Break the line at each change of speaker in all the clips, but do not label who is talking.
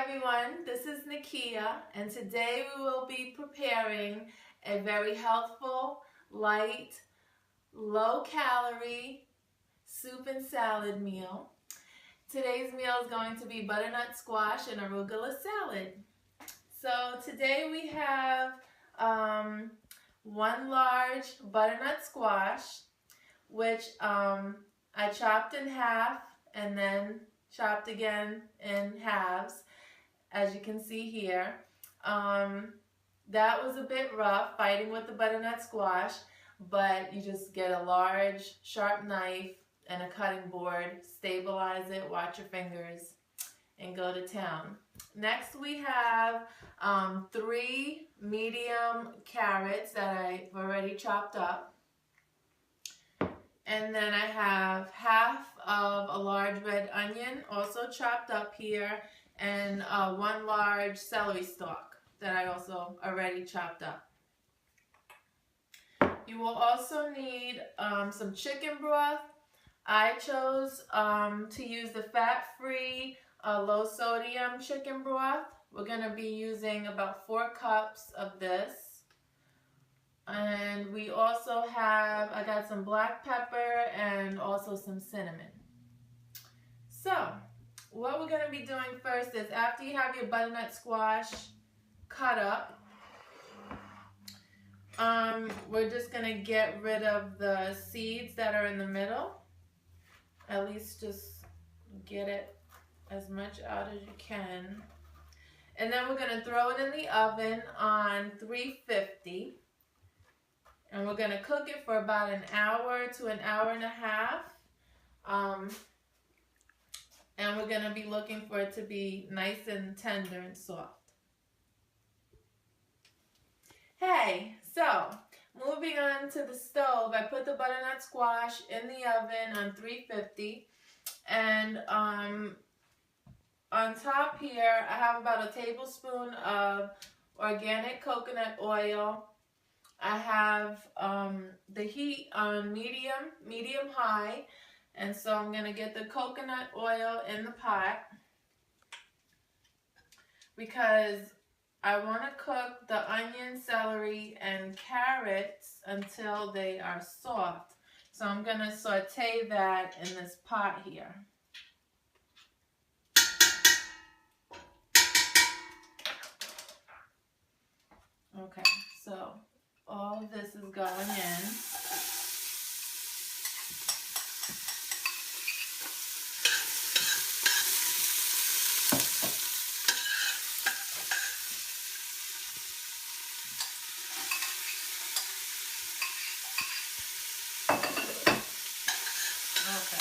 everyone, this is Nakia, and today we will be preparing a very healthful, light, low-calorie soup and salad meal. Today's meal is going to be butternut squash and arugula salad. So today we have one large butternut squash, which I chopped in half and then chopped again in halves, as you can see here. That was a bit rough fighting with the butternut squash, but you just get a large sharp knife and a cutting board, stabilize it, watch your fingers, and go to town. Next we have 3 medium carrots that I've already chopped up. And then I have half of a large red onion, also chopped up here, and 1 large celery stalk that I also already chopped up. You will also need some chicken broth. I chose to use the fat-free, low-sodium chicken broth. We're going to be using about 4 cups of this. And we also have, I got some black pepper and also some cinnamon. So, what we're going to be doing first is after you have your butternut squash cut up, we're just going to get rid of the seeds that are in the middle. At least just get it as much out as you can. And then we're going to throw it in the oven on 350. And we're going to cook it for about an hour to an hour and a half. And we're going to be looking for it to be nice and tender and soft. Hey, so moving on to the stove, I put the butternut squash in the oven on 350. And on top here, I have about a tablespoon of organic coconut oil. I have the heat on medium high, and so I'm going to get the coconut oil in the pot because I want to cook the onion, celery, and carrots until they are soft. So I'm going to saute that in this pot here. Okay, so all of this is going in. Okay.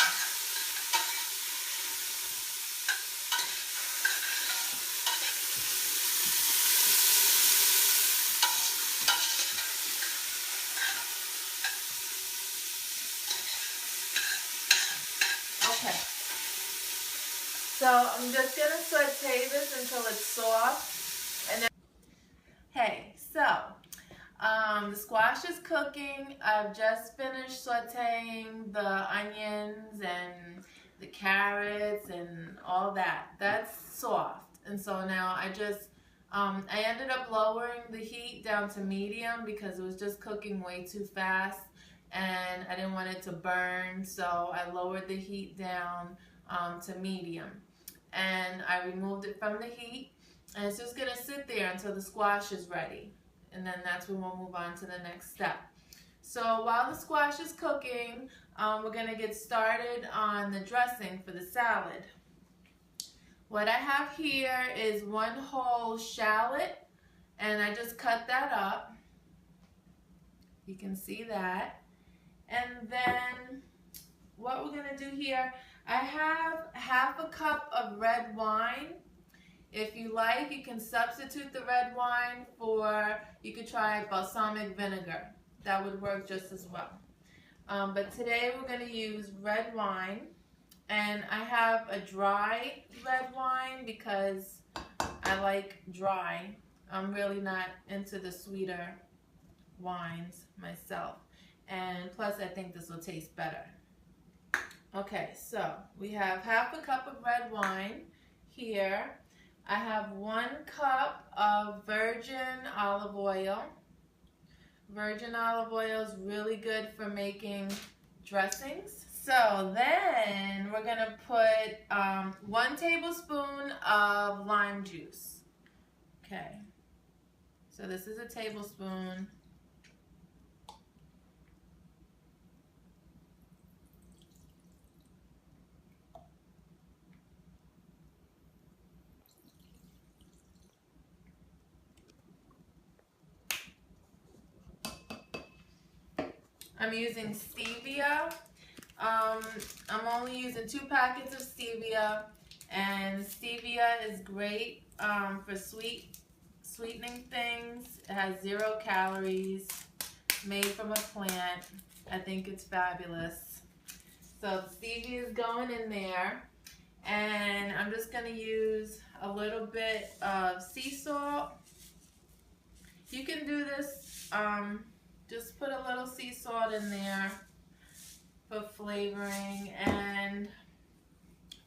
Okay, so I'm just going to saute this until it's soft. And then, hey, so the squash is cooking. I've just finished sauteing the onions and the carrots and all that. That's soft. And so now I ended up lowering the heat down to medium because it was just cooking way too fast. And I didn't want it to burn, so I lowered the heat down to medium. And I removed it from the heat, and it's just going to sit there until the squash is ready. And then that's when we'll move on to the next step. So while the squash is cooking, we're going to get started on the dressing for the salad. What I have here is 1 whole shallot, and I just cut that up. You can see that. And then what we're going to do here, I have half a cup of red wine. If you like, you can substitute the red wine for, you could try balsamic vinegar. That would work just as well. But today we're going to use red wine. And I have a dry red wine because I like dry. I'm really not into the sweeter wines myself. And plus I think this will taste better. Okay, so we have half a cup of red wine here. I have 1 cup of virgin olive oil. Virgin olive oil is really good for making dressings. So then we're gonna put 1 tablespoon of lime juice. Okay, so this is a tablespoon. I'm using stevia. I'm only using 2 packets of stevia, and stevia is great for sweetening things. It has 0 calories, made from a plant. I think it's fabulous. So stevia is going in there, and I'm just going to use a little bit of sea salt. You can do this, just put a little sea salt in there for flavoring, and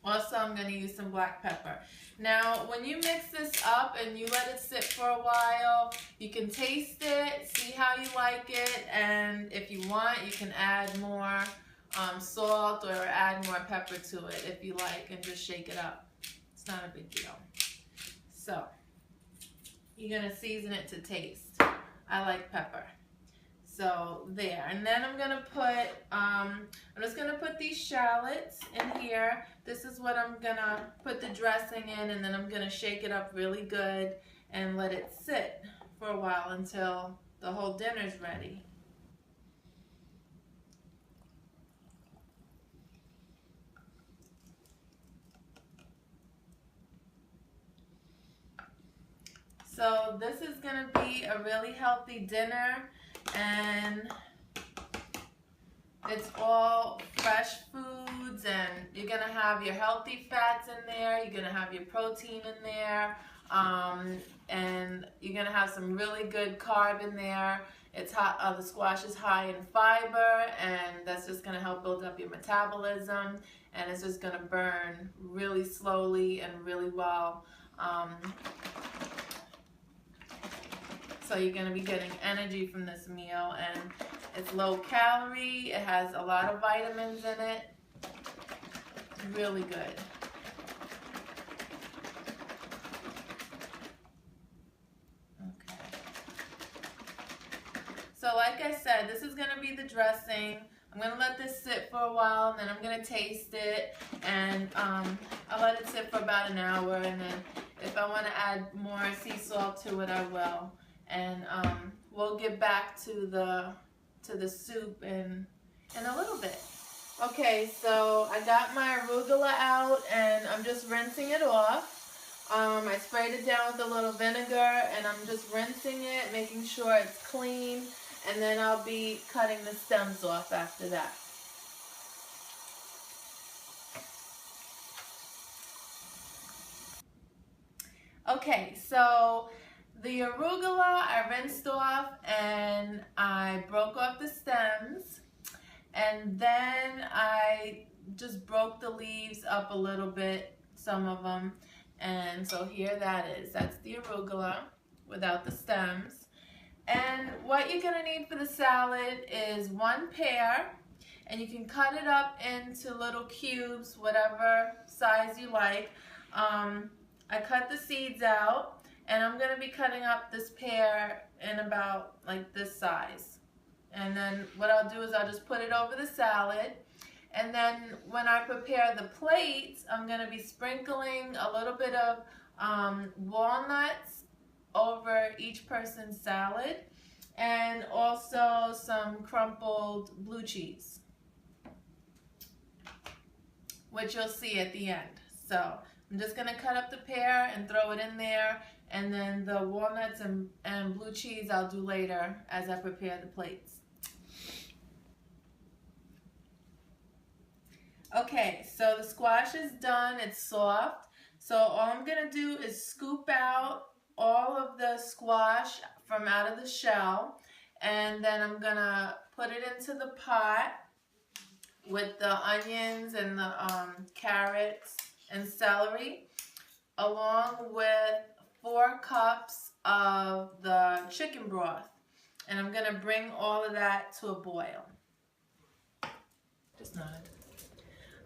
also I'm going to use some black pepper. Now when you mix this up and you let it sit for a while, you can taste it, see how you like it, and if you want you can add more salt or add more pepper to it if you like, and just shake it up. It's not a big deal. So you're going to season it to taste. I like pepper. So there, and then I'm just gonna put these shallots in here. This is what I'm gonna put the dressing in, and then I'm gonna shake it up really good and let it sit for a while until the whole dinner's ready. So this is gonna be a really healthy dinner, and it's all fresh foods, and you're gonna have your healthy fats in there, you're gonna have your protein in there, and you're gonna have some really good carb in there. It's hot, the squash is high in fiber, and that's just gonna help build up your metabolism, and it's just gonna burn really slowly and really well. So you're going to be getting energy from this meal, and it's low calorie, it has a lot of vitamins in it, really good. Okay. So like I said, this is going to be the dressing. I'm going to let this sit for a while, and then I'm going to taste it, and I'll let it sit for about an hour, and then if I want to add more sea salt to it, I will. And we'll get back to the soup in a little bit. Okay, so I got my arugula out, and I'm just rinsing it off. I sprayed it down with a little vinegar, and I'm just rinsing it, making sure it's clean, and then I'll be cutting the stems off after that. Okay, so the arugula I rinsed off, and I broke off the stems, and then I just broke the leaves up a little bit, some of them, and so here that is. That's the arugula without the stems. And what you're gonna need for the salad is 1 pear, and you can cut it up into little cubes, whatever size you like. I cut the seeds out, and I'm going to be cutting up this pear in about like this size. And then what I'll do is I'll just put it over the salad. And then when I prepare the plates, I'm going to be sprinkling a little bit of walnuts over each person's salad, and also some crumpled blue cheese, which you'll see at the end. So I'm just going to cut up the pear and throw it in there, and then the walnuts and blue cheese I'll do later as I prepare the plates. Okay, so the squash is done, it's soft. So all I'm going to do is scoop out all of the squash from out of the shell, and then I'm going to put it into the pot with the onions and the carrots and celery. along with 4 cups of the chicken broth. And I'm going to bring all of that to a boil. Just nod.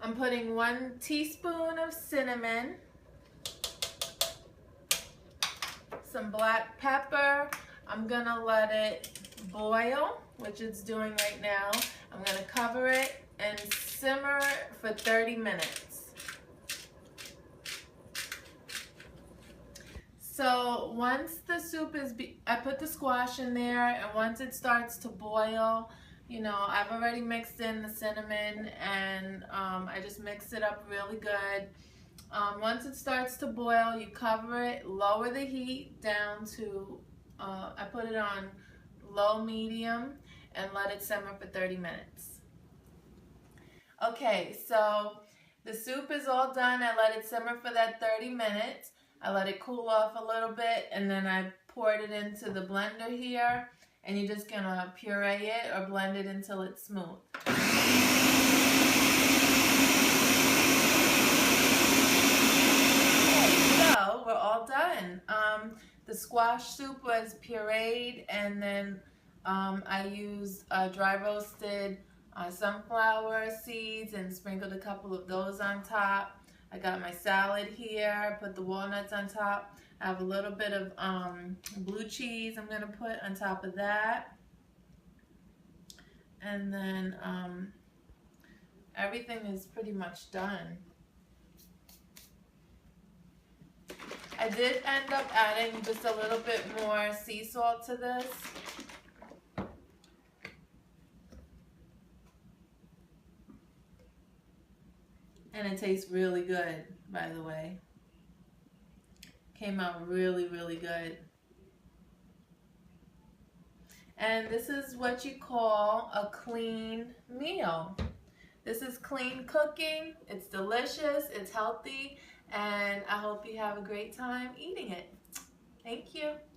I'm putting 1 teaspoon of cinnamon, some black pepper. I'm going to let it boil, which it's doing right now. I'm going to cover it and simmer for 30 minutes. So once the soup is, I put the squash in there, and once it starts to boil, you know, I've already mixed in the cinnamon, and I just mix it up really good. Once it starts to boil, you cover it, lower the heat down to, I put it on low medium, and let it simmer for 30 minutes. Okay, so the soup is all done. I let it simmer for that 30 minutes. I let it cool off a little bit, and then I poured it into the blender here, and you're just gonna puree it or blend it until it's smooth. Okay, so we're all done. The squash soup was pureed, and then I used dry roasted sunflower seeds and sprinkled a couple of those on top. I got my salad here, put the walnuts on top. I have a little bit of blue cheese I'm going to put on top of that. And then everything is pretty much done. I did end up adding just a little bit more sea salt to this. And it tastes really good, by the way. Came out really, really good. And this is what you call a clean meal. This is clean cooking. It's delicious, it's healthy, and I hope you have a great time eating it. Thank you.